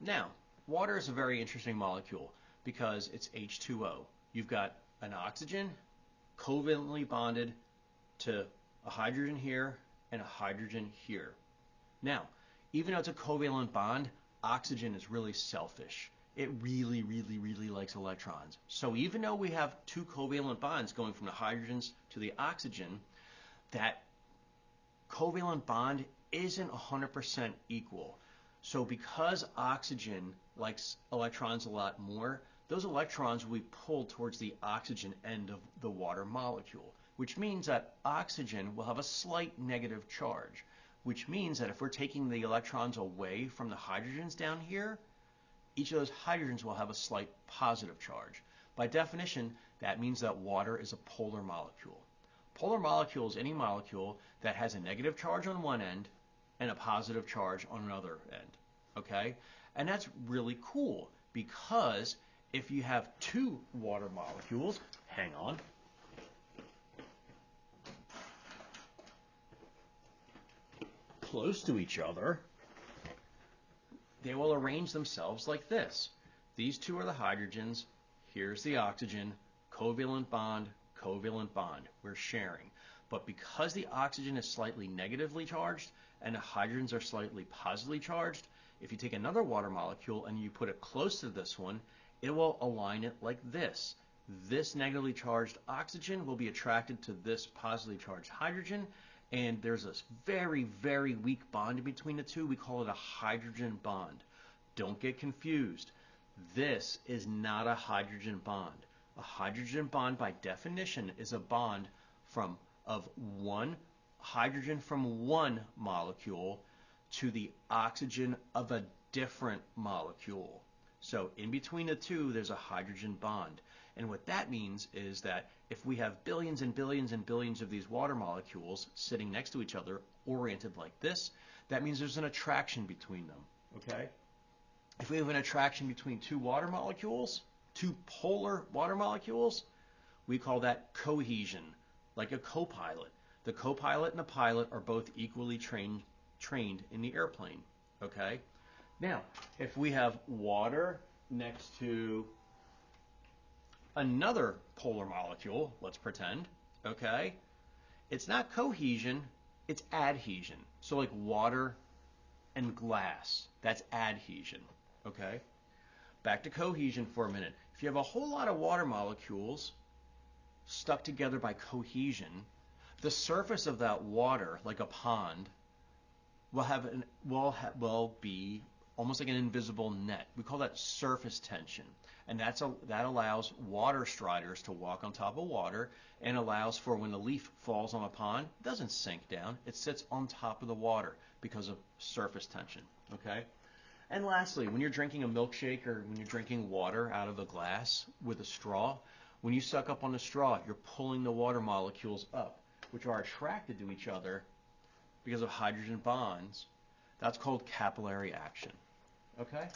Now, water is a very interesting molecule because it's H2O. You've got an oxygen covalently bonded to a hydrogen here and a hydrogen here. Now, even though it's a covalent bond, oxygen is really selfish. It really, really, really likes electrons. So even though we have two covalent bonds going from the hydrogens to the oxygen, that covalent bond isn't 100% equal. So because oxygen likes electrons a lot more, those electrons will be pulled towards the oxygen end of the water molecule, which means that oxygen will have a slight negative charge, which means that if we're taking the electrons away from the hydrogens down here, each of those hydrogens will have a slight positive charge. By definition, that means that water is a polar molecule. Polar molecule is any molecule that has a negative charge on one end and a positive charge on another end. Okay? And that's really cool because if you have two water molecules, hang on, close to each other, they will arrange themselves like this. These two are the hydrogens. Here's the oxygen. Covalent bond, covalent bond. We're sharing. But because the oxygen is slightly negatively charged and the hydrogens are slightly positively charged, if you take another water molecule and you put it close to this one, it will align it like this. This negatively charged oxygen will be attracted to this positively charged hydrogen, and there's this very, very weak bond between the two. We call it a hydrogen bond. Don't get confused. This is not a hydrogen bond. A hydrogen bond, by definition, is a bond of one hydrogen from one molecule to the oxygen of a different molecule. So in between the two, there's a hydrogen bond. And what that means is that if we have billions and billions and billions of these water molecules sitting next to each other, oriented like this, that means there's an attraction between them. Okay? If we have an attraction between two water molecules, two polar water molecules, we call that cohesion, like a co-pilot. The co-pilot and the pilot are both equally trained in the airplane. Okay? Now, if we have water next to another polar molecule, let's pretend, okay? It's not cohesion, it's adhesion. So like water and glass, that's adhesion, okay? Back to cohesion for a minute. If you have a whole lot of water molecules stuck together by cohesion, the surface of that water, like a pond, will be almost like an invisible net. We call that surface tension. And that allows water striders to walk on top of water and allows for when a leaf falls on a pond, it doesn't sink down. It sits on top of the water because of surface tension. Okay? And lastly, when you're drinking a milkshake or when you're drinking water out of a glass with a straw, when you suck up on the straw, you're pulling the water molecules up, which are attracted to each other because of hydrogen bonds. That's called capillary action. Okay?